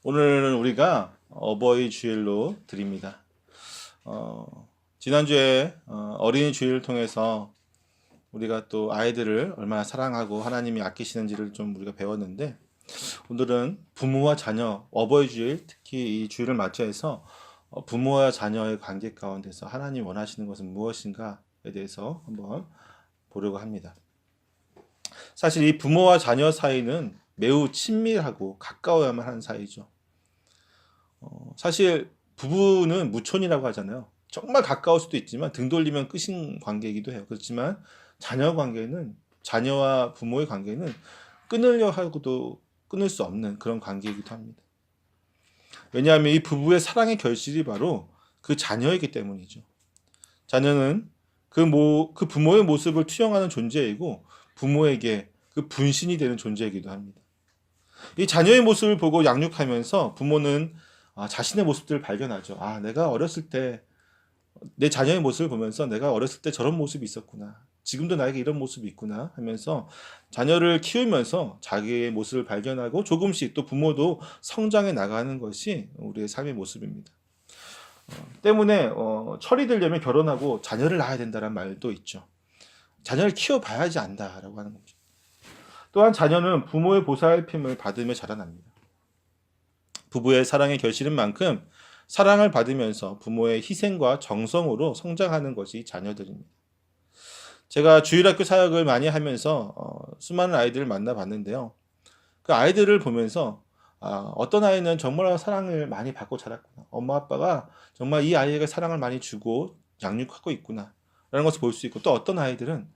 오늘은 우리가 어버이 주일로 드립니다. 지난주에 어린이 주일을 통해서 우리가 또 아이들을 얼마나 사랑하고 하나님이 아끼시는지를 좀 우리가 배웠는데, 오늘은 부모와 자녀, 어버이 주일, 특히 이 주일을 맞이해서 부모와 자녀의 관계 가운데서 하나님 원하시는 것은 무엇인가에 대해서 한번 보려고 합니다. 사실 이 부모와 자녀 사이는 매우 친밀하고 가까워야만 하는 사이죠. 사실 부부는 무촌이라고 하잖아요. 정말 가까울 수도 있지만 등 돌리면 끝인 관계이기도 해요. 그렇지만 자녀 관계는, 자녀와 부모의 관계는 끊으려 하고도 끊을 수 없는 그런 관계이기도 합니다. 왜냐하면 이 부부의 사랑의 결실이 바로 그 자녀이기 때문이죠. 자녀는 그 부모의 모습을 투영하는 존재이고, 부모에게 그 분신이 되는 존재이기도 합니다. 이 자녀의 모습을 보고 양육하면서 부모는 자신의 모습들을 발견하죠. 내가 어렸을 때, 내 자녀의 모습을 보면서 내가 어렸을 때 저런 모습이 있었구나. 지금도 나에게 이런 모습이 있구나 하면서 자녀를 키우면서 자기의 모습을 발견하고 조금씩 또 부모도 성장해 나가는 것이 우리의 삶의 모습입니다. 때문에 철이 들려면 결혼하고 자녀를 낳아야 된다는 말도 있죠. 자녀를 키워봐야지 안다라고 하는 거죠. 또한 자녀는 부모의 보살핌을 받으며 자라납니다. 부부의 사랑의 결실인 만큼 사랑을 받으면서 부모의 희생과 정성으로 성장하는 것이 자녀들입니다. 제가 주일학교 사역을 많이 하면서 수많은 아이들을 만나봤는데요. 그 아이들을 보면서 어떤 아이는 정말 사랑을 많이 받고 자랐구나. 엄마 아빠가 정말 이 아이에게 사랑을 많이 주고 양육하고 있구나 라는 것을 볼 수 있고, 또 어떤 아이들은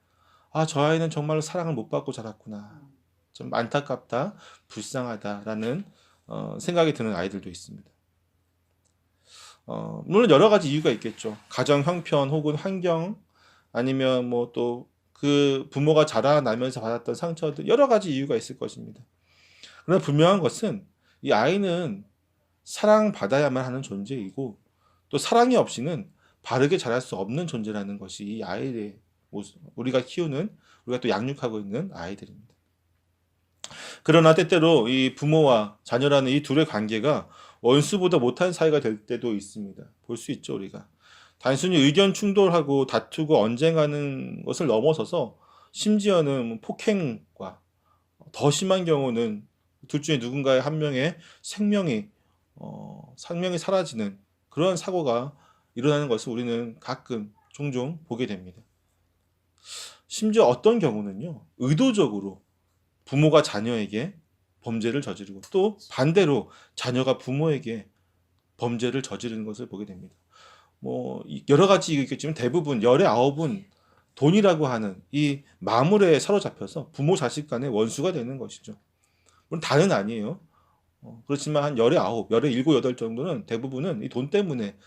저 아이는 정말로 사랑을 못 받고 자랐구나, 좀 안타깝다, 불쌍하다라는 생각이 드는 아이들도 있습니다. 물론 여러 가지 이유가 있겠죠. 가정 형편 혹은 환경, 아니면 뭐 또 그 부모가 자라나면서 받았던 상처들, 여러 가지 이유가 있을 것입니다. 그러나 분명한 것은 이 아이는 사랑받아야만 하는 존재이고, 또 사랑이 없이는 바르게 자랄 수 없는 존재라는 것이 이 아이의 모습, 우리가 키우는, 우리가 또 양육하고 있는 아이들입니다. 그러나 때때로 이 부모와 자녀라는 이 둘의 관계가 원수보다 못한 사이가 될 때도 있습니다. 볼 수 있죠, 우리가. 단순히 의견 충돌하고 다투고 언쟁하는 것을 넘어서서 심지어는 폭행과, 더 심한 경우는 둘 중에 누군가의 한 명의 생명이 사라지는 그런 사고가 일어나는 것을 우리는 가끔 종종 보게 됩니다. 심지어 어떤 경우는요, 의도적으로 부모가 자녀에게 범죄를 저지르고, 또 반대로 자녀가 부모에게 범죄를 저지르는 것을 보게 됩니다. 여러 가지 있겠지만 대부분 열의 아홉은 돈이라고 하는 이 마물에 사로잡혀서 부모 자식 간의 원수가 되는 것이죠. 물론 다는 아니에요. 그렇지만 한 열의 아홉, 열의 일곱, 여덟 정도는, 대부분은 이 돈 때문에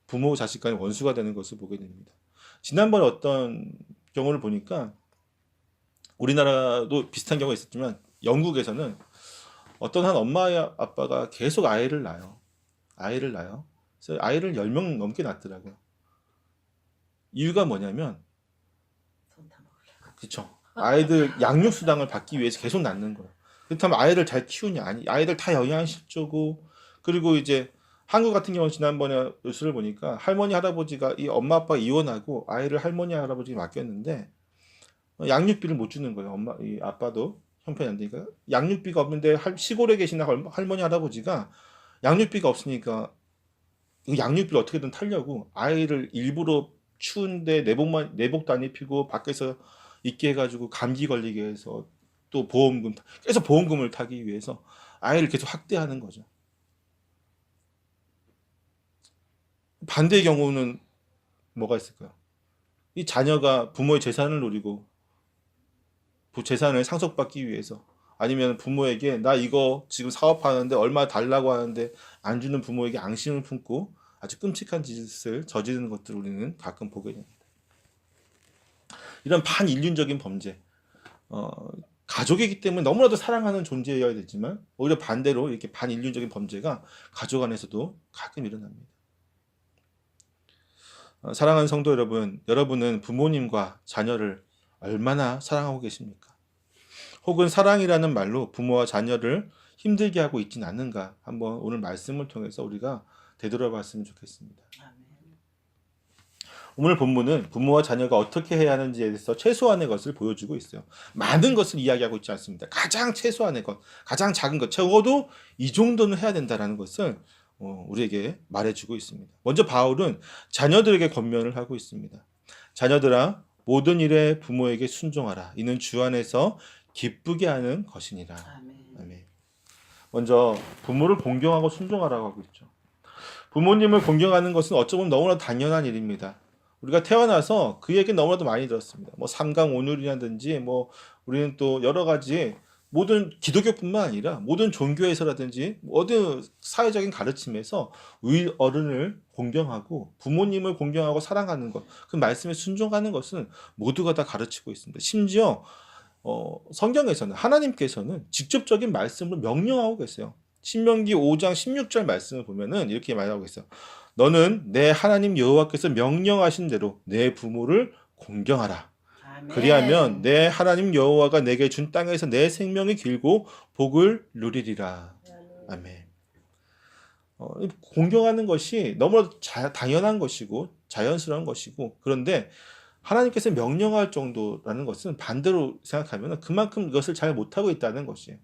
부모 자식 간의 원수가 되는 것을 보게 됩니다. 지난번에 어떤 경우를 보니까, 우리나라도 비슷한 경우가 있었지만 영국에서는 어떤 한 엄마 아빠가 계속 아이를 낳아요. 그래서 아이를 10명 넘게 낳더라고요. 이유가 뭐냐면, 그쵸, 아이들 양육 수당을 받기 위해서 계속 낳는 거예요. 그렇다면 아이를 잘 키우냐? 아니, 아이들 다 영양실조고, 그리고 이제 한국 같은 경우는 지난번에 뉴스를 보니까 할머니 할아버지가, 이 엄마 아빠가 이혼하고 아이를 할머니 할아버지에 맡겼는데 양육비를 못 주는 거예요. 이 아빠도 형편이 안 되니까 양육비가 없는데, 시골에 계신 할머니 할아버지가 양육비가 없으니까 이 양육비를 어떻게든 타려고 아이를 일부러 추운데 내복도 안 입히고 밖에서 있게 해가지고 감기 걸리게 해서, 또 계속 보험금을 타기 위해서 아이를 계속 학대하는 거죠. 반대의 경우는 뭐가 있을까요? 이 자녀가 부모의 재산을 노리고, 재산을 상속받기 위해서, 아니면 부모에게 나 이거 지금 사업하는데 얼마 달라고 하는데 안 주는 부모에게 앙심을 품고 아주 끔찍한 짓을 저지르는 것들을 우리는 가끔 보게 됩니다. 이런 반인륜적인 범죄, 어, 가족이기 때문에 너무나도 사랑하는 존재여야 되지만, 오히려 반대로 이렇게 반인륜적인 범죄가 가족 안에서도 가끔 일어납니다. 사랑하는 성도 여러분, 여러분은 부모님과 자녀를 얼마나 사랑하고 계십니까? 혹은 사랑이라는 말로 부모와 자녀를 힘들게 하고 있지는 않는가 한번 오늘 말씀을 통해서 우리가 되돌아봤으면 좋겠습니다. 오늘 본문은 부모와 자녀가 어떻게 해야 하는지에 대해서 최소한의 것을 보여주고 있어요. 많은 것을 이야기하고 있지 않습니다. 가장 최소한의 것, 가장 작은 것, 적어도 이 정도는 해야 된다는 것을 우리에게 말해주고 있습니다. 먼저 바울은 자녀들에게 권면을 하고 있습니다. 자녀들아, 모든 일에 부모에게 순종하라. 이는 주 안에서 기쁘게 하는 것이니라. 아멘. 먼저 부모를 공경하고 순종하라고 하고 있죠. 부모님을 공경하는 것은 어쩌면 너무나 당연한 일입니다. 우리가 태어나서 그 얘기 너무나도 많이 들었습니다. 뭐 삼강오륜이라든지 뭐 우리는 또 여러 가지 모든 기독교뿐만 아니라 모든 종교에서라든지 모든 사회적인 가르침에서 어른을 공경하고 부모님을 공경하고 사랑하는 것, 그 말씀에 순종하는 것은 모두가 다 가르치고 있습니다. 심지어 성경에서는 하나님께서는 직접적인 말씀으로 명령하고 계세요. 신명기 5장 16절 말씀을 보면은 이렇게 말하고 있어요. 너는 내 하나님 여호와께서 명령하신 대로 내 부모를 공경하라. 아멘. 그리하면 내 하나님 여호와가 내게 준 땅에서 내 생명이 길고 복을 누리리라. 아멘. 공경하는 것이 너무나도 당연한 것이고 자연스러운 것이고, 그런데 하나님께서 명령할 정도라는 것은 반대로 생각하면 그만큼 이것을 잘 못하고 있다는 것이에요.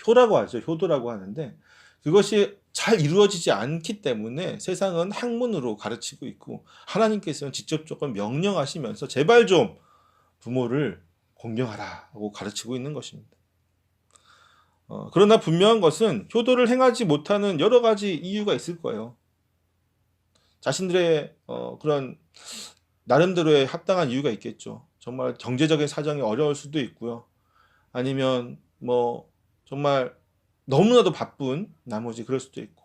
효라고 하죠. 효도라고 하는데 그것이 잘 이루어지지 않기 때문에 세상은 학문으로 가르치고 있고, 하나님께서는 직접적으로 명령하시면서 제발 좀 부모를 공경하라고 가르치고 있는 것입니다. 그러나 분명한 것은 효도를 행하지 못하는 여러 가지 이유가 있을 거예요. 자신들의 그런 나름대로의 합당한 이유가 있겠죠. 정말 경제적인 사정이 어려울 수도 있고요. 아니면 뭐 정말 너무나도 바쁜 나머지 그럴 수도 있고,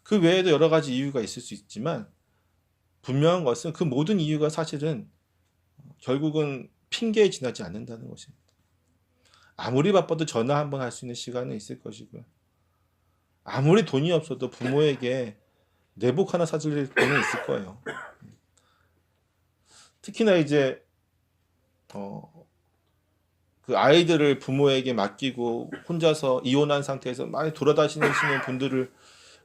그 외에도 여러 가지 이유가 있을 수 있지만 분명한 것은 그 모든 이유가 사실은 결국은 핑계에 지나지 않는다는 것입니다. 아무리 바빠도 전화 한번 할 수 있는 시간은 있을 것이고요. 아무리 돈이 없어도 부모에게 내복 하나 사줄 돈은 있을 거예요. 특히나 이제 그 아이들을 부모에게 맡기고 혼자서 이혼한 상태에서 많이 돌아다니시는 분들을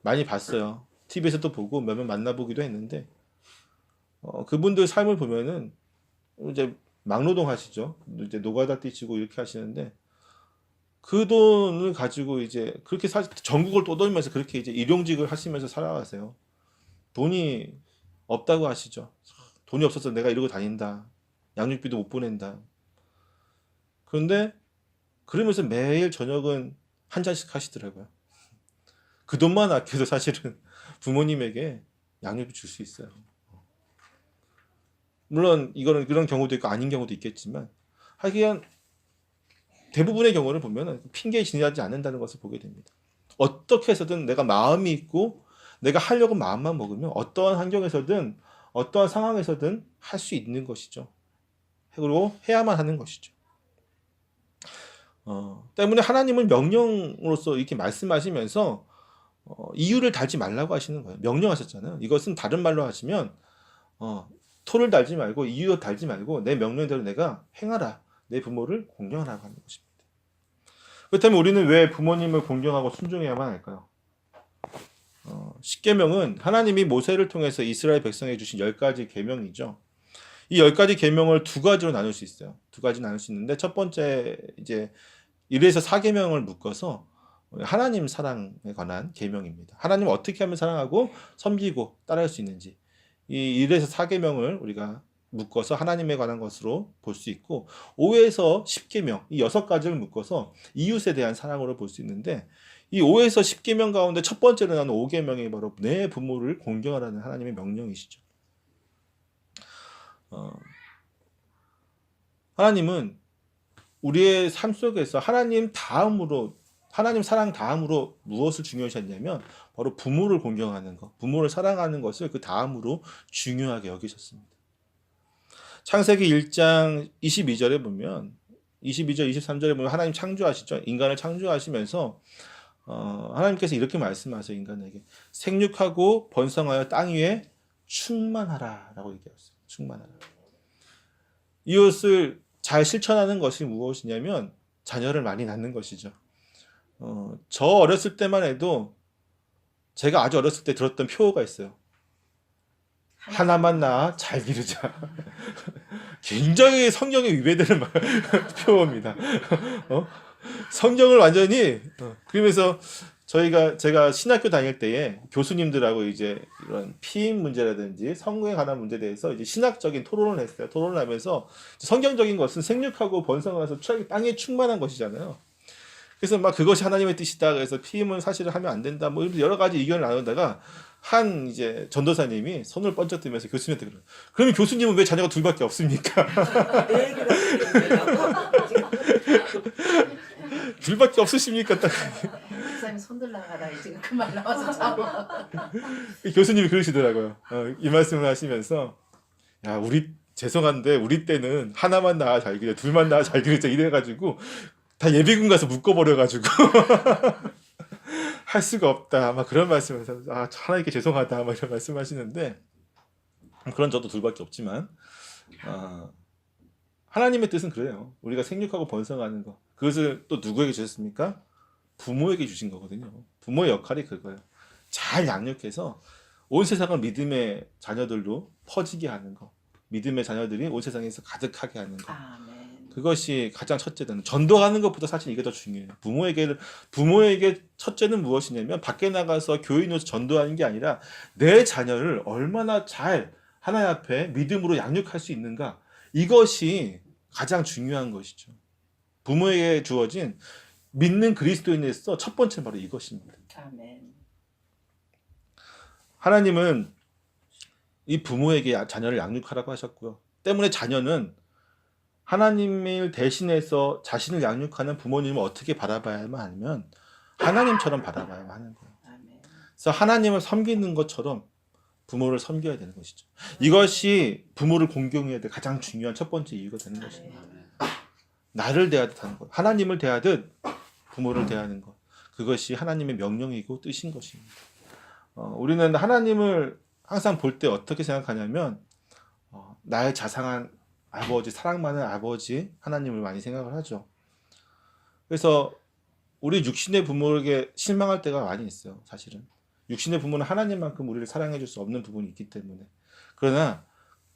많이 봤어요. TV에서도 보고 몇몇 만나보기도 했는데 그분들 삶을 보면은 이제 막노동 하시죠. 이제 노가다 뛰시고 이렇게 하시는데 그 돈을 가지고 이제 그렇게 전국을 떠돌면서 그렇게 이제 일용직을 하시면서 살아가세요. 돈이 없다고 하시죠. 돈이 없어서 내가 이러고 다닌다. 양육비도 못 보낸다. 그런데 그러면서 매일 저녁은 한 잔씩 하시더라고요. 그 돈만 아껴도 사실은 부모님에게 양육비 줄 수 있어요. 물론 이거는 그런 경우도 있고 아닌 경우도 있겠지만 하기엔 대부분의 경우를 보면 핑계에 지나지 않는다는 것을 보게 됩니다. 어떻게 해서든 내가 마음이 있고 내가 하려고 마음만 먹으면 어떠한 환경에서든 어떠한 상황에서든 할 수 있는 것이죠. 그리고 해야만 하는 것이죠. 때문에 하나님은 명령으로서 이렇게 말씀하시면서 이유를 달지 말라고 하시는 거예요. 명령하셨잖아요. 이것은 다른 말로 하시면 토를 달지 말고 이유 달지 말고 내 명령대로 내가 행하라. 내 부모를 공경하라고 하는 것입니다. 그렇다면 우리는 왜 부모님을 공경하고 순종해야만 할까요? 십계명은 하나님이 모세를 통해서 이스라엘 백성에게 주신 10가지 계명이죠. 이 10가지 계명을 두 가지로 나눌 수 있어요. 두 가지 나눌 수 있는데 첫 번째 이제 1에서 4계명을 묶어서 하나님 사랑에 관한 계명입니다. 하나님을 어떻게 하면 사랑하고 섬기고 따라할 수 있는지, 이 1에서 4계명을 우리가 묶어서 하나님에 관한 것으로 볼 수 있고, 5에서 10계명 이 6가지를 묶어서 이웃에 대한 사랑으로 볼 수 있는데, 이 5에서 10계명 가운데 첫 번째로 나오는 5계명이 바로 내 부모를 공경하라는 하나님의 명령이시죠. 하나님은 우리의 삶 속에서 하나님 사랑 다음으로 무엇을 중요시했냐면 바로 부모를 공경하는 것, 부모를 사랑하는 것을 그 다음으로 중요하게 여기셨습니다. 창세기 1장 22절에 보면 22절, 23절에 보면 하나님 창조하시죠. 인간을 창조하시면서 하나님께서 이렇게 말씀하세요. 인간에게 생육하고 번성하여 땅 위에 충만하라 라고 얘기했어요. 충만하라. 이것을 잘 실천하는 것이 무엇이냐면 자녀를 많이 낳는 것이죠. 저 어렸을 때만 해도 제가 아주 어렸을 때 들었던 표어가 있어요. 하나만 낳아 잘 기르자. 굉장히 성경에 위배되는 표어입니다. 성경을 완전히 그러면서 제가 신학교 다닐 때에 교수님들하고 이제 이런 피임 문제라든지 성경에 관한 문제에 대해서 이제 신학적인 토론을 했어요. 토론을 하면서 성경적인 것은 생육하고 번성하면서 땅에 충만한 것이잖아요. 그래서 막 그것이 하나님의 뜻이다. 그래서 피임은 사실은 하면 안 된다. 뭐 여러 가지 의견을 나누다가 한 이제 전도사님이 손을 번쩍 들면서 교수님한테 그래요. 그러면 교수님은 왜 자녀가 둘밖에 없습니까? 둘밖에 없으십니까? 딱. 목사님 손들라가다 지금 그 말 나와서 잡아. 교수님이 그러시더라고요. 이 말씀을 하시면서 야 우리 죄송한데 우리 때는 하나만 낳아 잘 기르자 둘만 낳아 잘 기르자 이래가지고 다 예비군 가서 묶어버려가지고 할 수가 없다. 막 그런 말씀을 해서 하나님께 죄송하다. 막 이런 말씀하시는데 그런 저도 둘밖에 없지만 하나님의 뜻은 그래요. 우리가 생육하고 번성하는 거. 그것을 또 누구에게 주셨습니까? 부모에게 주신 거거든요. 부모의 역할이 그거예요. 잘 양육해서 온 세상을 믿음의 자녀들로 퍼지게 하는 거. 믿음의 자녀들이 온 세상에서 가득하게 하는 거. 아멘. 그것이 가장 첫째는 전도하는 것보다 사실 이게 더 중요해요. 부모에게 첫째는 무엇이냐면 밖에 나가서 교인으로서 전도하는 게 아니라 내 자녀를 얼마나 잘 하나님 앞에 믿음으로 양육할 수 있는가. 이것이 가장 중요한 것이죠. 부모에게 주어진 믿는 그리스도인에서 첫 번째 바로 이것입니다. 아멘. 하나님은 이 부모에게 자녀를 양육하라고 하셨고요. 때문에 자녀는 하나님을 대신해서 자신을 양육하는 부모님을 어떻게 바라봐야만 하면 하나님처럼 바라봐야 하는 거예요. 아멘. 그래서 하나님을 섬기는 것처럼 부모를 섬겨야 되는 것이죠. 이것이 부모를 공경해야 될 가장 중요한 첫 번째 이유가 되는 것입니다. 나를 대하듯 하는 것, 하나님을 대하듯 부모를 대하는 것, 그것이 하나님의 명령이고 뜻인 것입니다. 우리는 하나님을 항상 볼 때 어떻게 생각하냐면 나의 자상한 아버지, 사랑 많은 아버지 하나님을 많이 생각을 하죠. 그래서 우리 육신의 부모에게 실망할 때가 많이 있어요. 사실은 육신의 부모는 하나님만큼 우리를 사랑해 줄 수 없는 부분이 있기 때문에. 그러나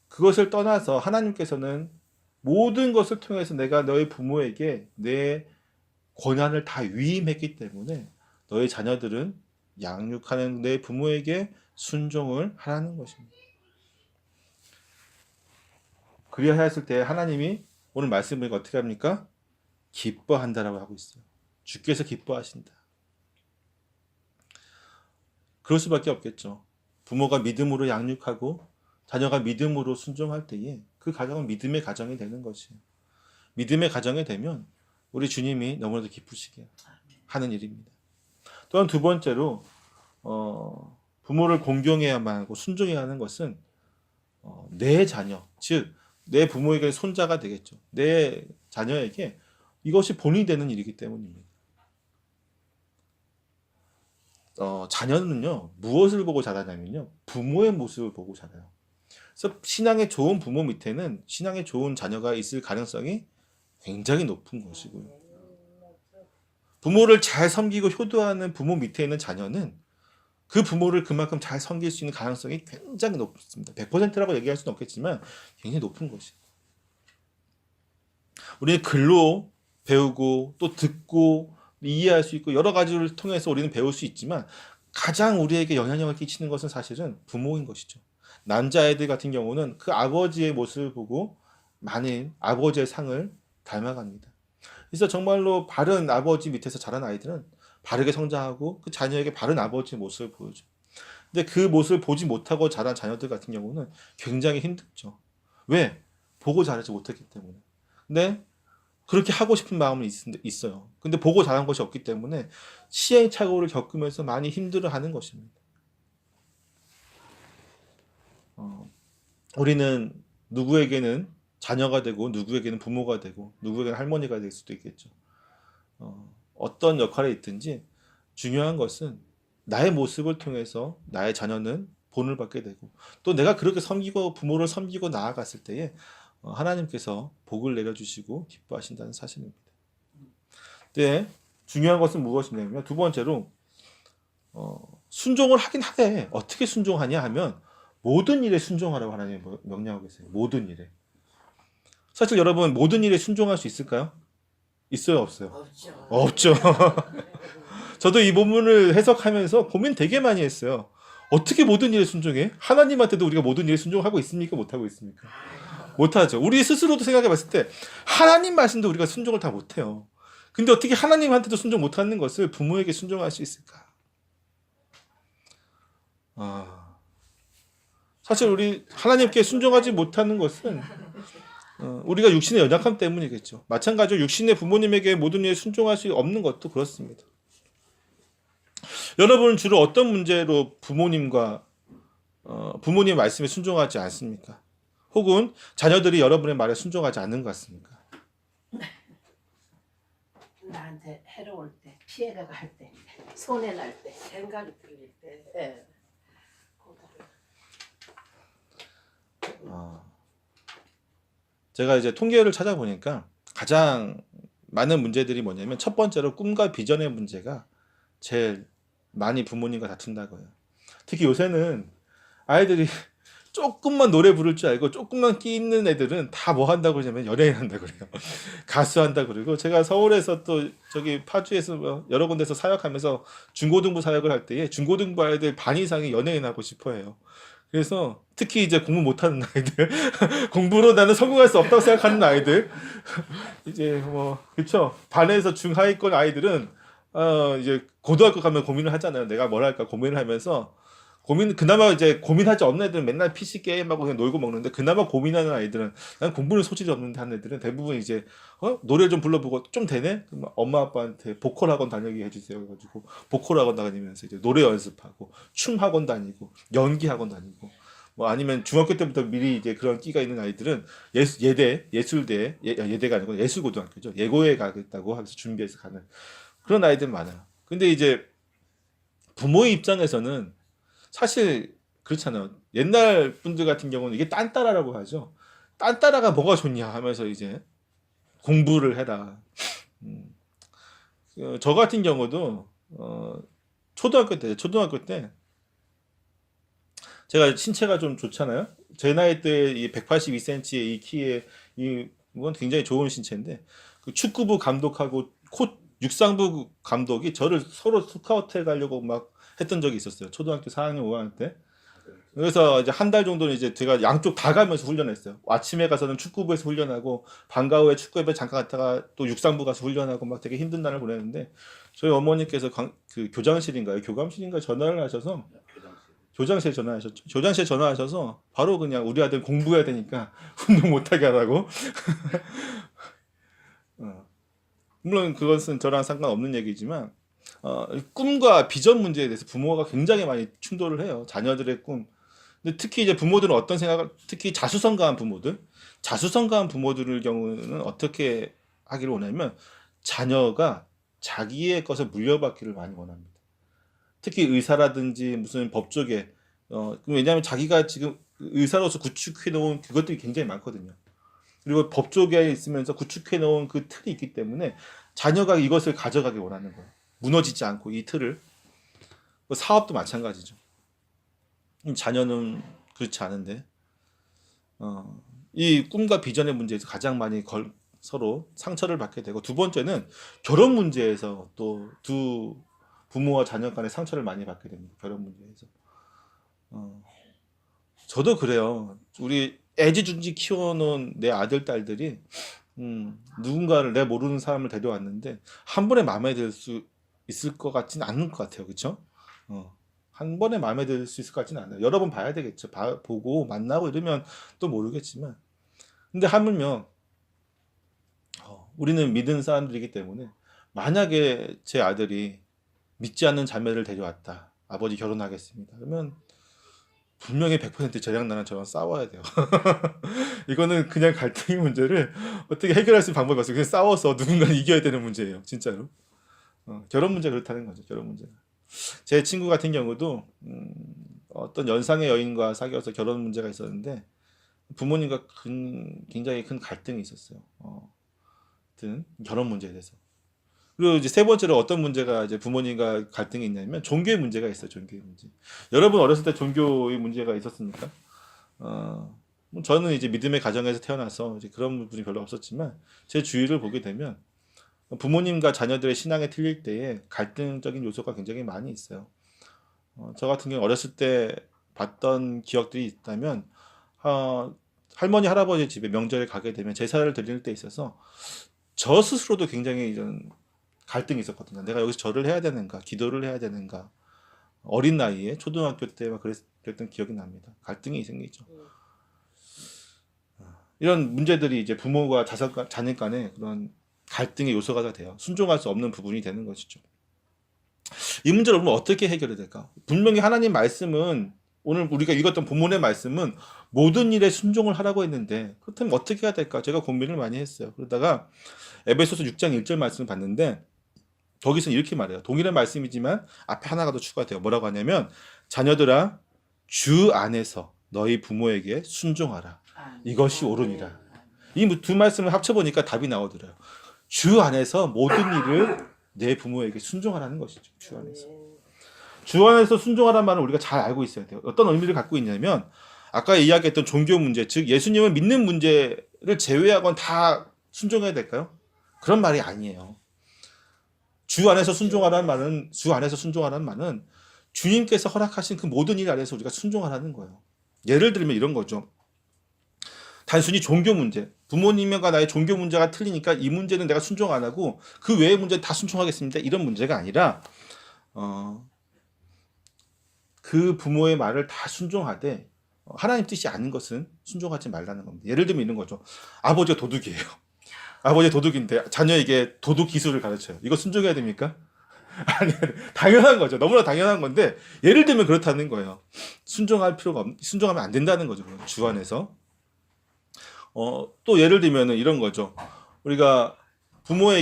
그것을 떠나서 하나님께서는 모든 것을 통해서 내가 너의 부모에게 내 권한을 다 위임했기 때문에 너의 자녀들은 양육하는 내 부모에게 순종을 하라는 것입니다. 그리하여 했을 때 하나님이 오늘 말씀 보니까 어떻게 합니까? 기뻐한다라고 하고 있어요. 주께서 기뻐하신다. 그럴 수밖에 없겠죠. 부모가 믿음으로 양육하고 자녀가 믿음으로 순종할 때에 그 가정은 믿음의 가정이 되는 것이에요. 믿음의 가정이 되면 우리 주님이 너무나도 기쁘시게 하는 일입니다. 또한 두 번째로 부모를 공경해야만 하고 순종해야 하는 것은 내 자녀, 즉 내 부모에게 손자가 되겠죠. 내 자녀에게 이것이 본이 되는 일이기 때문입니다. 자녀는요 무엇을 보고 자라냐면요 부모의 모습을 보고 자라요. 그래서 신앙의 좋은 부모 밑에는 신앙의 좋은 자녀가 있을 가능성이 굉장히 높은 것이고요. 부모를 잘 섬기고 효도하는 부모 밑에 있는 자녀는 그 부모를 그만큼 잘 섬길 수 있는 가능성이 굉장히 높습니다. 100%라고 얘기할 수는 없겠지만 굉장히 높은 것이에요. 우리는 글로 배우고 또 듣고 이해할 수 있고 여러 가지를 통해서 우리는 배울 수 있지만 가장 우리에게 영향력을 끼치는 것은 사실은 부모인 것이죠. 남자아이들 같은 경우는 그 아버지의 모습을 보고 많은 아버지의 상을 닮아갑니다. 그래서 정말로 바른 아버지 밑에서 자란 아이들은 바르게 성장하고 그 자녀에게 바른 아버지의 모습을 보여줘. 근데 그 모습을 보지 못하고 자란 자녀들 같은 경우는 굉장히 힘들죠. 왜? 보고 자라지 못했기 때문에. 근데 그렇게 하고 싶은 마음은 있어요. 근데 보고 자란 것이 없기 때문에 시행착오를 겪으면서 많이 힘들어하는 것입니다. 우리는 누구에게는 자녀가 되고 누구에게는 부모가 되고 누구에게는 할머니가 될 수도 있겠죠. 어떤 역할에 있든지 중요한 것은 나의 모습을 통해서 나의 자녀는 본을 받게 되고 또 내가 그렇게 섬기고 부모를 섬기고 나아갔을 때에 하나님께서 복을 내려주시고 기뻐하신다는 사실입니다. 네, 중요한 것은 무엇이냐면 두 번째로 순종을 하긴 하되 어떻게 순종하냐 하면 모든 일에 순종하라고 하나님이 명령하고 계세요. 모든 일에. 사실 여러분 모든 일에 순종할 수 있을까요? 있어요, 없어요? 없죠. 없죠. 저도 이 본문을 해석하면서 고민 되게 많이 했어요. 어떻게 모든 일에 순종해? 하나님한테도 우리가 모든 일에 순종하고 있습니까? 못하고 있습니까? 못하죠. 우리 스스로도 생각해 봤을 때 하나님 말씀도 우리가 순종을 다 못해요. 근데 어떻게 하나님한테도 순종 못하는 것을 부모에게 순종할 수 있을까? 사실 우리 하나님께 순종하지 못하는 것은 우리가 육신의 연약함 때문이겠죠. 마찬가지로 육신의 부모님에게 모든 일에 순종할 수 없는 것도 그렇습니다. 여러분은 주로 어떤 문제로 부모님 말씀에 순종하지 않습니까? 혹은 자녀들이 여러분의 말에 순종하지 않는 것 같습니까? 나한테 해로울 때, 피해가 갈 때, 손해 날 때, 생각이 들릴 때. 예. 제가 이제 통계를 찾아보니까 가장 많은 문제들이 뭐냐면 첫 번째로 꿈과 비전의 문제가 제일 많이 부모님과 다툰다고요. 특히 요새는 아이들이 조금만 노래 부를 줄 알고 조금만 끼 있는 애들은 다 뭐 한다고 그러냐면 연예인 한다고 그래요. 가수 한다고 그러고 제가 서울에서 또 저기 파주에서 뭐 여러 군데서 사역하면서 중고등부 사역을 할 때에 중고등부 아이들 반 이상이 연예인 하고 싶어 해요. 그래서 특히 이제 공부 못하는 아이들 공부로 나는 성공할 수 없다고 생각하는 아이들 이제 뭐 그쵸 반에서 중하위권 아이들은 이제 고등학교 가면 고민을 하잖아요. 내가 뭘 할까 고민을 하면서 그나마 이제 고민하지 않는 애들은 맨날 PC 게임하고 그냥 놀고 먹는데 그나마 고민하는 아이들은 난 공부는 소질이 없는데 하는 애들은 대부분 이제 노래 좀 불러보고 좀 되네? 그럼 엄마 아빠한테 보컬 학원 다니게 해주세요. 그래가지고 보컬 학원 다니면서 이제 노래 연습하고 춤 학원 다니고 연기 학원 다니고 뭐 아니면 중학교 때부터 미리 이제 그런 끼가 있는 아이들은 예대가 아니고 예술고등학교죠. 예고에 가겠다고 하면서 준비해서 가는 그런 아이들 많아요. 근데 이제 부모의 입장에서는 사실 그렇잖아요. 옛날 분들 같은 경우는 이게 딴따라라고 하죠. 딴따라가 뭐가 좋냐 하면서 이제 공부를 해라. 저 같은 경우도 초등학교 때 제가 신체가 좀 좋잖아요. 제 나이 때 이 182cm의 이 키에 이건 굉장히 좋은 신체인데 그 축구부 감독하고 육상부 감독이 저를 서로 스카우트 해가려고 막 했던 적이 있었어요. 초등학교 4학년, 5학년 때. 그래서 이제 한 달 정도는 이제 제가 양쪽 다 가면서 훈련했어요. 아침에 가서는 축구부에서 훈련하고 방과 후에 축구부에 잠깐 갔다가 또 육상부 가서 훈련하고 막 되게 힘든 날을 보냈는데 저희 어머니께서 그 교장실인가요? 교감실인가 전화를 하셔서 교장실에 전화하셨죠. 교장실에 전화하셔서 바로 그냥 우리 아들 공부해야 되니까 운동 못하게 하라고. 물론 그것은 저랑 상관없는 얘기지만 꿈과 비전 문제에 대해서 부모가 굉장히 많이 충돌을 해요. 자녀들의 꿈. 근데 특히 이제 부모들은 어떤 생각을 특히 자수성가한 부모들의 경우는 어떻게 하기를 원하냐면 자녀가 자기의 것을 물려받기를 많이 원합니다. 특히 의사라든지 무슨 법조계 왜냐하면 자기가 지금 의사로서 구축해 놓은 그것들이 굉장히 많거든요. 그리고 법조계에 있으면서 구축해 놓은 그 틀이 있기 때문에 자녀가 이것을 가져가길 원하는 거예요. 무너지지 않고 이 틀을. 사업도 마찬가지죠. 자녀는 그렇지 않은데 이 꿈과 비전의 문제에서 가장 많이 서로 상처를 받게 되고 두 번째는 결혼 문제에서 또 두 부모와 자녀 간의 상처를 많이 받게 됩니다. 결혼 문제에서. 저도 그래요. 우리 애지중지 키워놓은 내 아들 딸들이 누군가를 내 모르는 사람을 데려왔는데 한 번에 마음에 들 수 있을 것 같지는 않은 것 같아요. 그렇죠? 한 번에 마음에 들 수 있을 것 같지는 않아요. 여러 번 봐야 되겠죠. 보고 만나고 이러면 또 모르겠지만 근데 하물며 우리는 믿는 사람들이기 때문에 만약에 제 아들이 믿지 않는 자매를 데려왔다. 아버지 결혼하겠습니다. 그러면 분명히 100% 쟤랑 나랑 저랑 싸워야 돼요. 이거는 그냥 갈등의 문제를 어떻게 해결할 수 있는 방법이 없어요. 그냥 싸워서 누군가는 이겨야 되는 문제예요. 진짜로. 결혼 문제 그렇다는 거죠. 결혼 문제가. 제 친구 같은 경우도 어떤 연상의 여인과 사귀어서 결혼 문제가 있었는데 부모님과 굉장히 큰 갈등이 있었어요. 하여튼 결혼 문제에 대해서. 그리고 이제 세 번째로 어떤 문제가 이제 부모님과 갈등이 있냐면 종교의 문제가 있어요. 종교의 문제. 여러분 어렸을 때 종교의 문제가 있었습니까? 뭐 저는 이제 믿음의 가정에서 태어나서 이제 그런 부분이 별로 없었지만 제 주위를 보게 되면 부모님과 자녀들의 신앙에 틀릴 때에 갈등적인 요소가 굉장히 많이 있어요. 저 같은 경우 어렸을 때 봤던 기억들이 있다면 할머니 할아버지 집에 명절에 가게 되면 제사를 드릴 때 있어서 저 스스로도 굉장히 이런 갈등이 있었거든요. 내가 여기서 절을 해야 되는가, 기도를 해야 되는가. 어린 나이에 초등학교 때 막 그랬던 기억이 납니다. 갈등이 생기죠. 이런 문제들이 이제 부모와 자녀 간의 그런 갈등의 요소가 돼요. 순종할 수 없는 부분이 되는 것이죠. 이 문제를 그러면 어떻게 해결해야 될까? 분명히 하나님 말씀은 오늘 우리가 읽었던 본문의 말씀은 모든 일에 순종을 하라고 했는데 그렇다면 어떻게 해야 될까? 제가 고민을 많이 했어요. 그러다가 에베소서 6장 1절 말씀을 봤는데 거기서는 이렇게 말해요. 동일한 말씀이지만 앞에 하나가 더 추가돼요. 뭐라고 하냐면 자녀들아 주 안에서 너희 부모에게 순종하라. 이것이 옳으니라. 이 두 말씀을 합쳐보니까 답이 나오더래요. 주 안에서 모든 일을 내 부모에게 순종하라는 것이죠. 주 안에서. 주 안에서 순종하라는 말은 우리가 잘 알고 있어야 돼요. 어떤 의미를 갖고 있냐면 아까 이야기했던 종교 문제, 즉 예수님을 믿는 문제를 제외하고는 다 순종해야 될까요? 그런 말이 아니에요. 주 안에서 순종하라는 말은 주님께서 허락하신 그 모든 일 안에서 우리가 순종하라는 거예요. 예를 들면 이런 거죠. 단순히 종교 문제, 부모님과 나의 종교 문제가 틀리니까 이 문제는 내가 순종 안 하고 그 외의 문제는 다 순종하겠습니다. 이런 문제가 아니라 그 부모의 말을 다 순종하되 하나님 뜻이 아닌 것은 순종하지 말라는 겁니다. 예를 들면 이런 거죠. 아버지가 도둑이에요. 아버지 도둑인데 자녀에게 도둑 기술을 가르쳐요. 이거 순종해야 됩니까? 아니, 당연한 거죠. 너무나 당연한 건데 예를 들면 그렇다는 거예요. 순종하면 안 된다는 거죠. 주 안에서. 또 예를 들면 이런 거죠. 우리가 부모와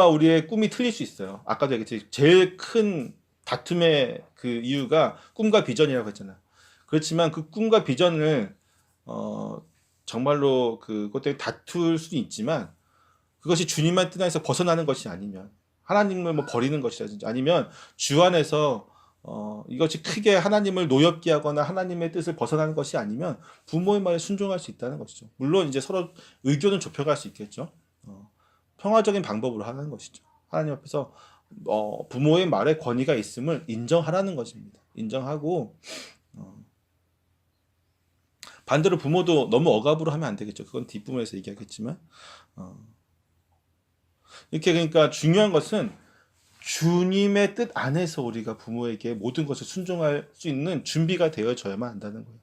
우리의 꿈이 틀릴 수 있어요. 아까도 얘기했지. 제일 큰 다툼의 그 이유가 꿈과 비전이라고 했잖아요. 그렇지만 그 꿈과 비전을 정말로 그것 때문에 다툴 수는 있지만 그것이 주님의 뜻 안에서 벗어나는 것이 아니면 하나님을 뭐 버리는 것이라든지 아니면 주 안에서 이것이 크게 하나님을 노엽게 하거나 하나님의 뜻을 벗어나는 것이 아니면 부모의 말에 순종할 수 있다는 것이죠. 물론 이제 서로 의견은 좁혀갈 수 있겠죠. 평화적인 방법으로 하는 것이죠. 하나님 앞에서 부모의 말에 권위가 있음을 인정하라는 것입니다. 인정하고 반대로 부모도 너무 억압으로 하면 안 되겠죠. 그건 뒷부분에서 얘기하겠지만 이렇게 그러니까 중요한 것은 주님의 뜻 안에서 우리가 부모에게 모든 것을 순종할 수 있는 준비가 되어져야만 한다는 거예요.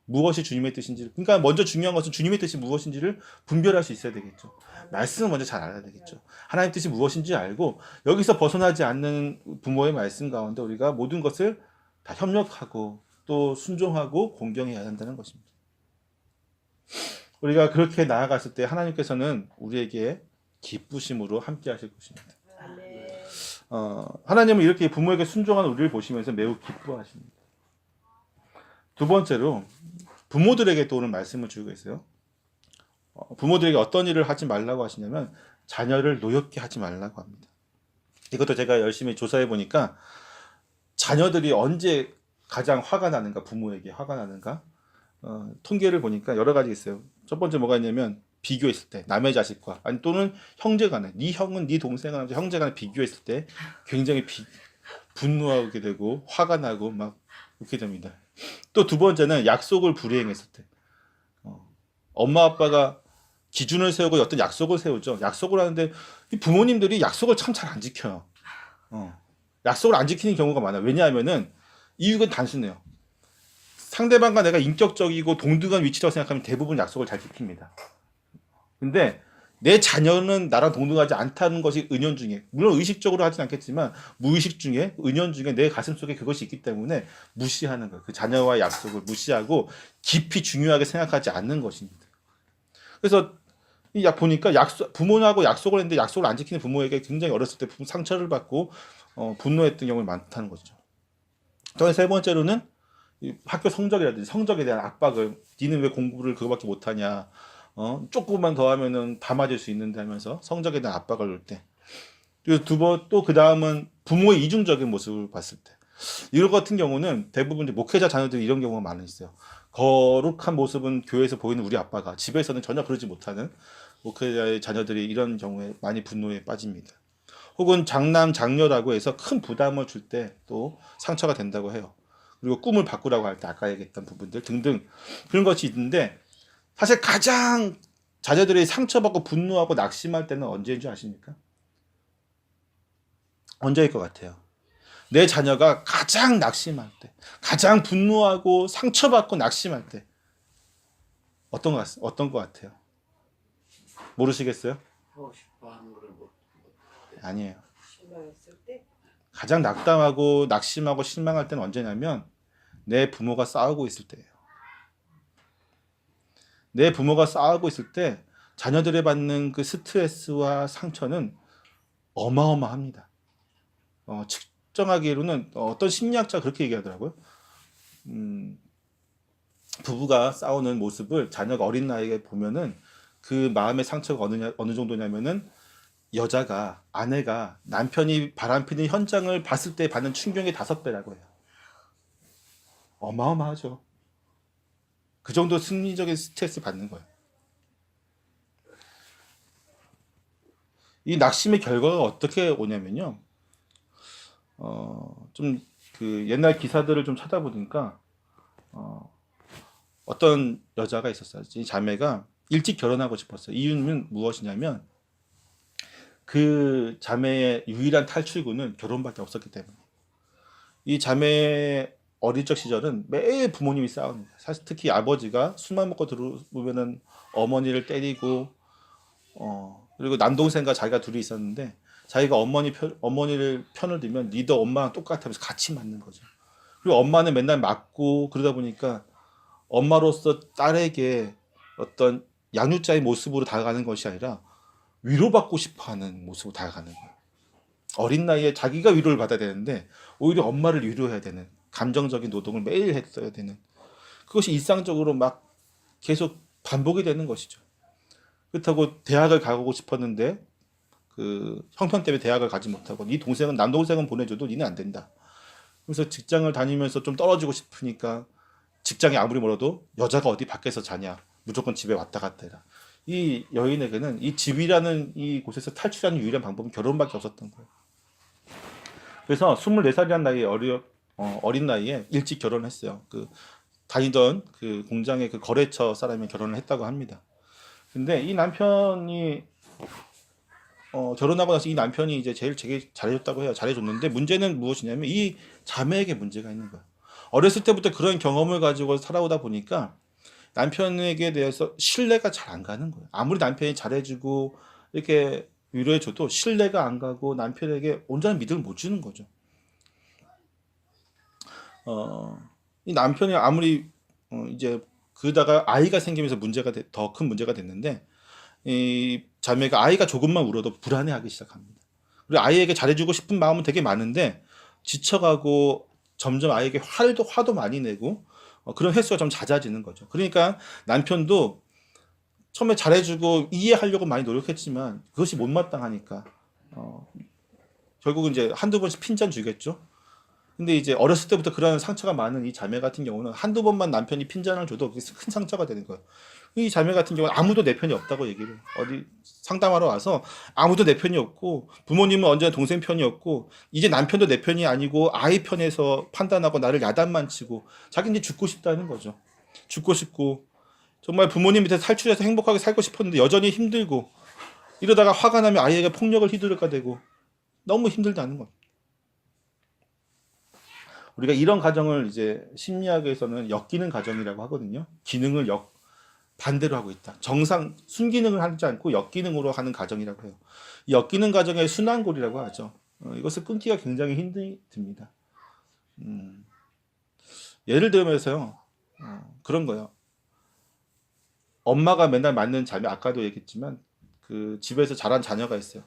무엇이 주님의 뜻인지, 그러니까 먼저 중요한 것은 주님의 뜻이 무엇인지를 분별할 수 있어야 되겠죠. 말씀을 먼저 잘 알아야 되겠죠. 하나님 뜻이 무엇인지 알고 여기서 벗어나지 않는 부모의 말씀 가운데 우리가 모든 것을 다 협력하고 또 순종하고 공경해야 한다는 것입니다. 우리가 그렇게 나아갔을 때 하나님께서는 우리에게 기쁘심으로 함께 하실 것입니다. 하나님은 이렇게 부모에게 순종한 우리를 보시면서 매우 기뻐하십니다. 두 번째로 부모들에게 또 오늘 말씀을 주고 계세요. 부모들에게 어떤 일을 하지 말라고 하시냐면 자녀를 노엽게 하지 말라고 합니다. 이것도 제가 열심히 조사해 보니까 자녀들이 언제 가장 화가 나는가, 부모에게 화가 나는가 통계를 보니까 여러 가지 있어요. 첫 번째 뭐가 있냐면 비교했을 때 남의 자식과 아니 또는 형제간에 네 형은 네 동생하고 형제간에 비교했을 때 굉장히 분노하게 되고 화가 나고 막 그렇게 됩니다. 또 두 번째는 약속을 불이행했을 때 엄마 아빠가 기준을 세우고 어떤 약속을 세우죠. 약속을 하는데 부모님들이 약속을 참 잘 안 지켜요. 약속을 안 지키는 경우가 많아요. 왜냐하면은 이유가 단순해요. 상대방과 내가 인격적이고 동등한 위치라고 생각하면 대부분 약속을 잘 지킵니다. 근데 내 자녀는 나랑 동등하지 않다는 것이 은연중에, 물론 의식적으로 하진 않겠지만 무의식 중에 은연중에 내 가슴속에 그것이 있기 때문에 무시하는 거예요. 그 자녀와의 약속을 무시하고 깊이 중요하게 생각하지 않는 것입니다. 그래서 보니까 부모하고 약속을 했는데 약속을 안 지키는 부모에게 굉장히 어렸을 때 상처를 받고 분노했던 경우가 많다는 거죠. 또 세 번째로는 학교 성적이라든지 성적에 대한 압박을, 니는 왜 공부를 그거밖에 못하냐, 조금만 더 하면은 다 맞을 수 있는데 하면서 성적에 대한 압박을 놓을 때. 그리고 두 번, 또 그 다음은 부모의 이중적인 모습을 봤을 때. 이런 같은 경우는 대부분 이제 목회자 자녀들이 이런 경우가 많이 있어요. 거룩한 모습은 교회에서 보이는 우리 아빠가 집에서는 전혀 그러지 못하는 목회자의 자녀들이 이런 경우에 많이 분노에 빠집니다. 혹은 장남, 장녀라고 해서 큰 부담을 줄 때 또 상처가 된다고 해요. 그리고 꿈을 바꾸라고 할 때 아까 얘기했던 부분들 등등 그런 것이 있는데 사실 가장 자녀들이 상처받고 분노하고 낙심할 때는 언제인 줄 아십니까? 언제일 것 같아요? 내 자녀가 가장 낙심할 때, 가장 분노하고 상처받고 낙심할 때 어떤 것 같아요? 모르시겠어요? 하고 싶어 하는 걸 못. 아니에요. 실망했을 때 가장 낙담하고 낙심하고 실망할 때는 언제냐면 내 부모가 싸우고 있을 때예요. 내 부모가 싸우고 있을 때 자녀들이 받는 그 스트레스와 상처는 어마어마합니다. 측정하기로는 어떤 심리학자가 그렇게 얘기하더라고요. 부부가 싸우는 모습을 자녀가 어린 나이에 보면은 그 마음의 상처가 어느 정도냐면은 여자가 아내가 남편이 바람피는 현장을 봤을 때 받는 충격의 5배라고 해요. 어마어마하죠. 그 정도 심리적인 스트레스 받는 거예요. 이 낙심의 결과가 어떻게 오냐면요. 좀 그 옛날 기사들을 좀 찾아보니까 어떤 여자가 있었어요. 이 자매가 일찍 결혼하고 싶었어요. 이유는 무엇이냐면 그 자매의 유일한 탈출구는 결혼밖에 없었기 때문에. 이 자매의 어릴 적 시절은 매일 부모님이 싸웁니다. 사실 특히 아버지가 술만 먹고 들어오면은 어머니를 때리고 그리고 남동생과 자기가 둘이 있었는데 자기가 어머니를 편을 들면 니도 엄마랑 똑같아면서 같이 맞는 거죠. 그리고 엄마는 맨날 맞고 그러다 보니까 엄마로서 딸에게 어떤 양육자의 모습으로 다가가는 것이 아니라 위로받고 싶어하는 모습으로 다가가는 거예요. 어린 나이에 자기가 위로를 받아야 되는데 오히려 엄마를 위로해야 되는 감정적인 노동을 매일 했어야 되는 그것이 일상적으로 막 계속 반복이 되는 것이죠. 그렇다고 대학을 가고 싶었는데 그 형편 때문에 대학을 가지 못하고 네 동생은 남동생은 보내줘도 니는 안 된다. 그래서 직장을 다니면서 좀 떨어지고 싶으니까 직장이 아무리 멀어도 여자가 어디 밖에서 자냐 무조건 집에 왔다 갔다 해라. 이 여인에게는 이 집이라는 이 곳에서 탈출하는 유일한 방법은 결혼밖에 없었던 거예요. 그래서 24살이라는 나이에 어린 나이에 일찍 결혼을 했어요. 그 다니던 그 공장의 그 거래처 사람이 결혼을 했다고 합니다. 근데 이 남편이 결혼하고 나서 이 남편이 이제 제일 되게 잘해줬다고 해요. 잘해줬는데 문제는 무엇이냐면 이 자매에게 문제가 있는 거예요. 어렸을 때부터 그런 경험을 가지고 살아오다 보니까 남편에게 대해서 신뢰가 잘 안 가는 거예요. 아무리 남편이 잘해주고 이렇게 위로해줘도 신뢰가 안 가고 남편에게 온전한 믿음을 못 주는 거죠. 이 남편이 아무리 이제 그러다가 아이가 생기면서 더 큰 문제가 됐는데 이 자매가 아이가 조금만 울어도 불안해하기 시작합니다. 그리고 아이에게 잘해주고 싶은 마음은 되게 많은데 지쳐가고 점점 아이에게 화도 많이 내고 그런 횟수가 좀 잦아지는 거죠. 그러니까 남편도 처음에 잘해주고 이해하려고 많이 노력했지만 그것이 못마땅하니까 결국은 이제 한두 번씩 핀잔 주겠죠. 근데 이제 어렸을 때부터 그런 상처가 많은 이 자매 같은 경우는 한두 번만 남편이 핀잔을 줘도 그게 큰 상처가 되는 거예요. 이 자매 같은 경우는 아무도 내 편이 없다고 얘기를 어디 상담하러 와서 아무도 내 편이 없고 부모님은 언제나 동생 편이었고 이제 남편도 내 편이 아니고 아이 편에서 판단하고 나를 야단만 치고 자기는 이제 죽고 싶다는 거죠. 죽고 싶고 정말 부모님 밑에서 탈출해서 행복하게 살고 싶었는데 여전히 힘들고 이러다가 화가 나면 아이에게 폭력을 휘두를까 되고 너무 힘들다는 겁니다. 우리가 이런 가정을 이제 심리학에서는 역기능 가정이라고 하거든요. 기능을 반대로 하고 있다. 순기능을 하지 않고 역기능으로 하는 가정이라고 해요. 이 역기능 가정의 순환골이라고 하죠. 이것을 끊기가 굉장히 힘듭니다. 예를 들면서요. 그런 거예요. 엄마가 맨날 맞는 자매, 아까도 얘기했지만 그 집에서 자란 자녀가 있어요.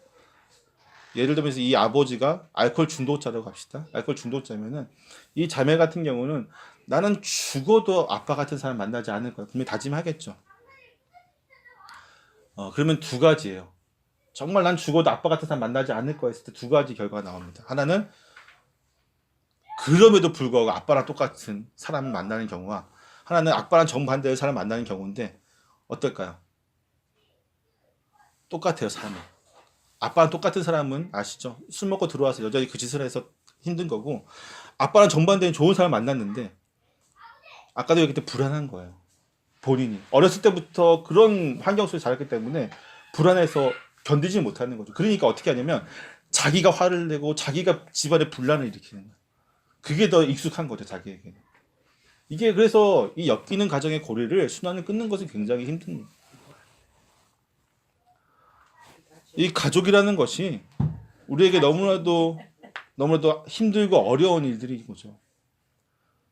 예를 들면서 이 아버지가 알코올 중독자라고 합시다. 알코올 중독자면은 이 자매 같은 경우는 나는 죽어도 아빠 같은 사람 만나지 않을 거야. 분명히 다짐하겠죠. 그러면 두 가지예요. 정말 난 죽어도 아빠 같은 사람 만나지 않을 거야 했을 때 두 가지 결과가 나옵니다. 하나는 그럼에도 불구하고 아빠랑 똑같은 사람을 만나는 경우와 하나는 아빠랑 정반대의 사람을 만나는 경우인데 어떨까요? 똑같아요, 삶은. 아빠랑 똑같은 사람은 아시죠? 술 먹고 들어와서 여전히 그 짓을 해서 힘든 거고 아빠랑 정반대인 좋은 사람 만났는데 아까도 얘기했듯 불안한 거예요. 본인이. 어렸을 때부터 그런 환경 속에서 자랐기 때문에 불안해서 견디지 못하는 거죠. 그러니까 어떻게 하냐면 자기가 화를 내고 자기가 집안에 분란을 일으키는 거예요. 그게 더 익숙한 거죠, 자기에게는. 이게 그래서 이 엮이는 가정의 고리를 순환을 끊는 것은 굉장히 힘듭니다. 이 가족이라는 것이 우리에게 너무나도 힘들고 어려운 일들인 거죠.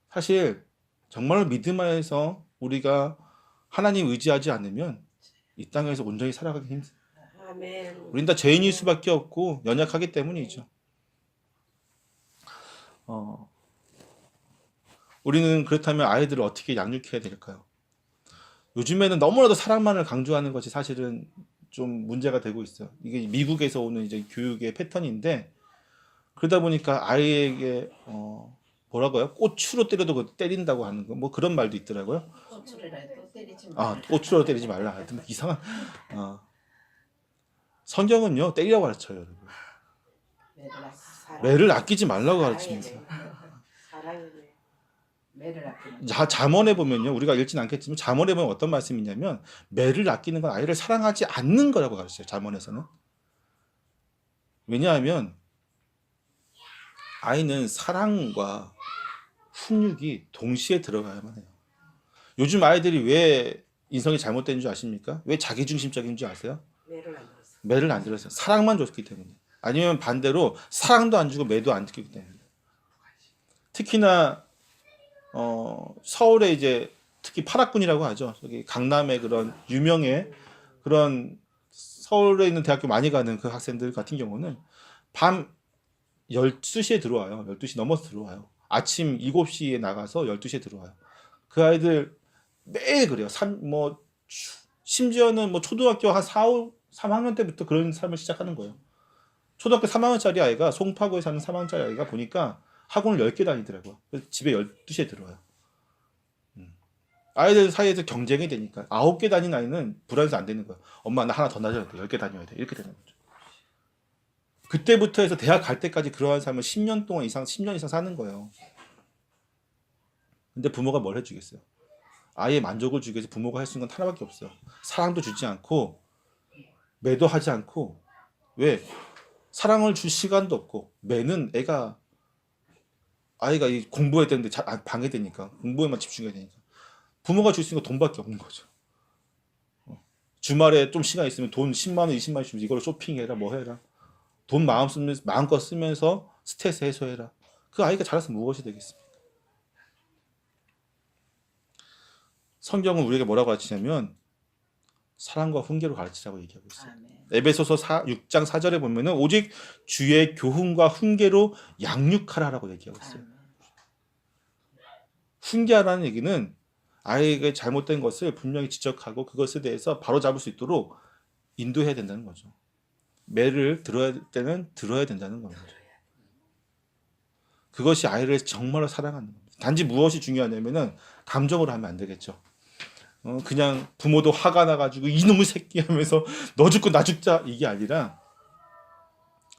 사실 정말로 믿음 안에서 우리가 하나님 의지하지 않으면 이 땅에서 온전히 살아가기 힘들어요. 아멘. 우린 다 죄인일 수밖에 없고 연약하기 때문이죠. 우리는 그렇다면 아이들을 어떻게 양육해야 될까요? 요즘에는 너무나도 사랑만을 강조하는 것이 사실은 좀 문제가 되고 있어요. 이게 미국에서 오는 이제 교육의 패턴인데 그러다 보니까 아이에게 뭐라고요? 꼬추로 때려도 때린다고 하는 거 뭐 그런 말도 있더라고요. 고추라도 때리지 마. 꼬추로 때리지 말라. 하여튼 이상한 성경은요 때리라고 가르쳐요, 여러분. 매를 아끼지 말라고 가르칩니다. 사랑이네. 매를 아끼는. 잠언에 보면요, 우리가 읽진 않겠지만 잠언에 보면 어떤 말씀이 있냐면 매를 아끼는 건 아이를 사랑하지 않는 거라고 가르쳐요. 잠언에서는. 왜냐하면 아이는 사랑과 훈육이 동시에 들어가야만 해요. 요즘 아이들이 왜 인성이 잘못된 줄 아십니까? 왜 자기중심적인 줄 아세요? 매를 안 들었어. 매를 안 들었어요. 사랑만 줬기 때문에. 아니면 반대로 사랑도 안 주고 매도 안 주기 때문에. 특히나 서울에 이제 특히 파락군이라고 하죠. 저기 강남의 그런 유명해 그런 서울에 있는 대학교 많이 가는 그 학생들 같은 경우는 밤 12시에 들어와요. 12시 넘어서 들어와요. 아침 7시에 나가서 12시에 들어와요. 그 아이들 매일 그래요. 심지어는 뭐 초등학교 한 3학년 때부터 그런 삶을 시작하는 거예요. 초등학교 3학년짜리 아이가 송파구에 사는 3학년짜리 아이가 보니까 학원을 10개 다니더라고요. 그래서 집에 12시에 들어와요. 아이들 사이에서 경쟁이 되니까 9개 다닌 아이는 불안해서 안 되는 거예요. 엄마 나 하나 더 다녀야 돼. 10개 다녀야 돼. 이렇게 되는 거죠. 그때부터 해서 대학 갈 때까지 그러한 삶을 10년 이상 사는 거예요. 근데 부모가 뭘 해주겠어요? 아이의 만족을 주기 위해서 부모가 할 수 있는 건 하나밖에 없어요. 사랑도 주지 않고 매도 하지 않고 왜? 사랑을 줄 시간도 없고 매는 아이가 공부해야 되는데 방해되니까 공부에만 집중해야 되니까 부모가 줄 수 있는 건 돈밖에 없는 거죠. 주말에 좀 시간 있으면 돈 10만 원, 20만 원 주면 이걸로 쇼핑해라 뭐 해라. 돈 마음껏 쓰면서 스트레스 해소해라. 그 아이가 자라서 무엇이 되겠습니까? 성경은 우리에게 뭐라고 가르치냐면 사랑과 훈계로 가르치라고 얘기하고 있어요. 아멘. 에베소서 6장 4절에 보면은 오직 주의 교훈과 훈계로 양육하라라고 얘기하고 있어요. 아멘. 훈계하라는 얘기는 아이에게 잘못된 것을 분명히 지적하고 그것에 대해서 바로잡을 수 있도록 인도해야 된다는 거죠. 매를 들어야 때는 들어야 된다는 겁니다. 그것이 아이를 정말로 사랑하는 겁니다. 단지 무엇이 중요하냐면은 감정으로 하면 안 되겠죠. 그냥 부모도 화가 나가지고 이놈의 새끼 하면서 너 죽고 나 죽자 이게 아니라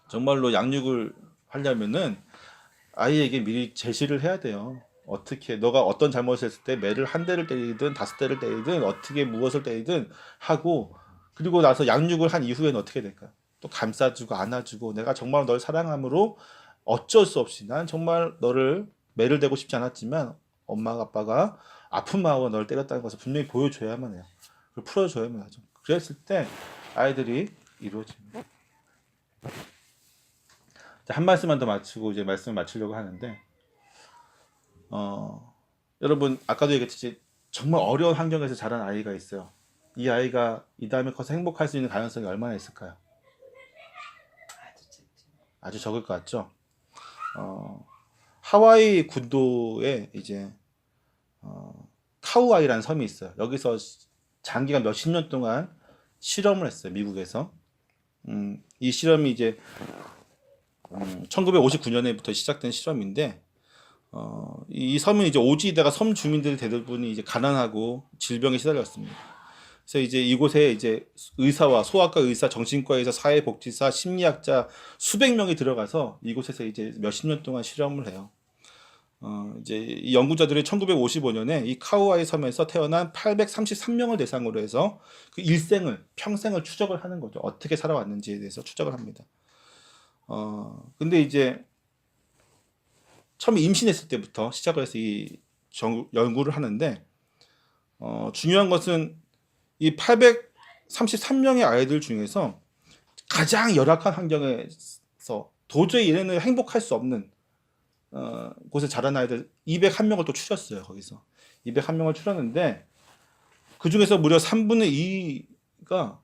정말로 양육을 하려면은 아이에게 미리 제시를 해야 돼요. 어떻게 너가 어떤 잘못을 했을 때 매를 한 대를 때리든 5대를 때리든 어떻게 무엇을 때리든 하고 그리고 나서 양육을 한 이후에는 어떻게 될까요? 또 감싸주고 안아주고 내가 정말 널 사랑함으로 어쩔 수 없이 난 정말 너를 매를 대고 싶지 않았지만 엄마가 아빠가 아픈 마음으로 널 때렸다는 것을 분명히 보여줘야만 해요. 그리고 풀어줘야만 하죠. 그랬을 때 아이들이 이루어집니다. 자, 한 말씀만 더 마치고 이제 말씀을 마치려고 하는데 여러분 아까도 얘기했듯이 정말 어려운 환경에서 자란 아이가 있어요. 이 아이가 이 다음에 커서 행복할 수 있는 가능성이 얼마나 있을까요? 아주 적을 것 같죠. 하와이 군도에 이제 카우아이라는 섬이 있어요. 여기서 장기간 몇십 년 동안 실험을 했어요. 미국에서. 이 실험이 이제 1959년에부터 시작된 실험인데 이 섬은 이제 오지에다가 섬 주민들이 대부분이 이제 가난하고 질병에 시달렸습니다. 그래서 이제 이곳에 이제 의사와 소아과 의사, 정신과 의사, 사회복지사, 심리학자 수백 명이 들어가서 이곳에서 이제 몇십 년 동안 실험을 해요. 이제 이 연구자들이 1955년에 이 카우아이 섬에서 태어난 833명을 대상으로 해서 그 일생을, 평생을 추적을 하는 거죠. 어떻게 살아왔는지에 대해서 추적을 합니다. 근데 이제 처음에 임신했을 때부터 시작을 해서 이 연구를 하는데, 중요한 것은 이 833명의 아이들 중에서 가장 열악한 환경에서 도저히 얘네는 행복할 수 없는 곳에 자란 아이들 201명을 또 추렸어요. 거기서 201명을 추렸는데 그 중에서 무려 3분의 2가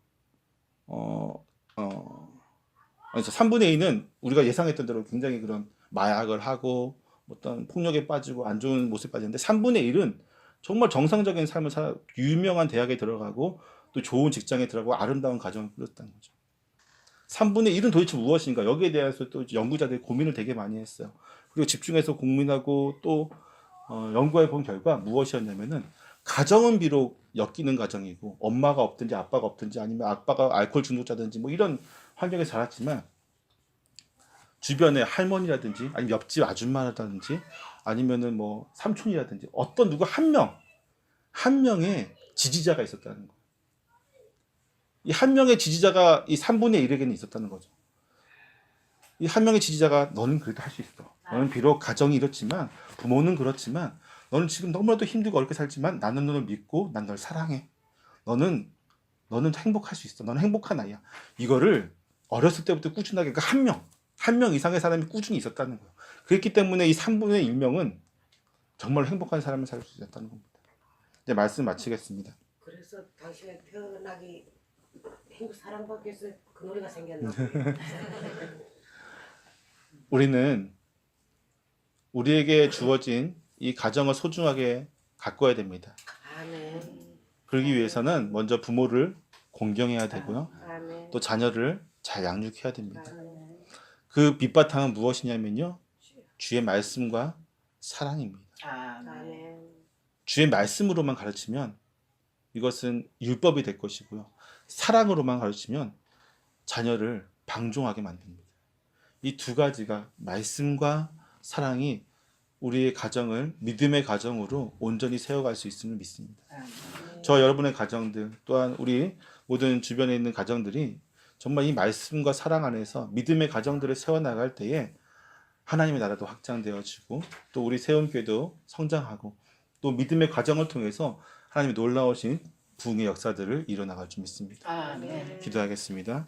아니 3분의 2는 우리가 예상했던 대로 굉장히 그런 마약을 하고 어떤 폭력에 빠지고 안 좋은 모습에 빠지는데 3분의 1은 정말 정상적인 삶을 살아 유명한 대학에 들어가고 또 좋은 직장에 들어가고 아름다운 가정을 꾸렸다는 거죠. 3분의 1은 도대체 무엇인가? 여기에 대해서 또 연구자들이 고민을 되게 많이 했어요. 그리고 집중해서 고민하고 또 연구해 본 결과 무엇이었냐면은 가정은 비록 엮이는 가정이고 엄마가 없든지 아빠가 없든지 아니면 아빠가 알코올 중독자든지 뭐 이런 환경에서 자랐지만 주변에 할머니라든지 아니면 옆집 아줌마라든지 아니면은 뭐 삼촌이라든지 어떤 누구 한 명의 지지자가 있었다는 거예요. 이 한 명의 지지자가 이 3분의 1에게는 있었다는 거죠. 이 한 명의 지지자가 너는 그래도 할 수 있어. 너는 비록 가정이 이렇지만 부모는 그렇지만 너는 지금 너무나도 힘들고 어렵게 살지만 나는 너를 믿고 난 널 사랑해. 너는 행복할 수 있어. 너는 행복한 아이야. 이거를 어렸을 때부터 꾸준하게 그 한 명 이상의 사람이 꾸준히 있었다는 거예요. 그렇기 때문에 이 3분의 1명은 정말 행복한 삶을 살 수 있었다는 겁니다. 이제 말씀 마치겠습니다. 그래서 당신이 태어나기 행복 사랑받기 위해서 그 노래가 생겼나 보요. 우리는 우리에게 주어진 이 가정을 소중하게 가꿔야 됩니다. 아멘. 그러기 위해서는 먼저 부모를 공경해야 되고요. 아멘. 또 자녀를 잘 양육해야 됩니다. 아멘. 그 밑바탕은 무엇이냐면요. 주의 말씀과 사랑입니다. 아멘. 주의 말씀으로만 가르치면 이것은 율법이 될 것이고요. 사랑으로만 가르치면 자녀를 방종하게 만듭니다. 이 두 가지가 말씀과 사랑이 우리의 가정을 믿음의 가정으로 온전히 세워갈 수 있음을 믿습니다. 저 여러분의 가정들 또한 우리 모든 주변에 있는 가정들이 정말 이 말씀과 사랑 안에서 믿음의 가정들을 세워나갈 때에 하나님의 나라도 확장되어지고 또 우리 세움교회도 성장하고 또 믿음의 과정을 통해서 하나님의 놀라우신 부흥의 역사들을 이뤄나갈 줄 믿습니다. 아멘. 기도하겠습니다.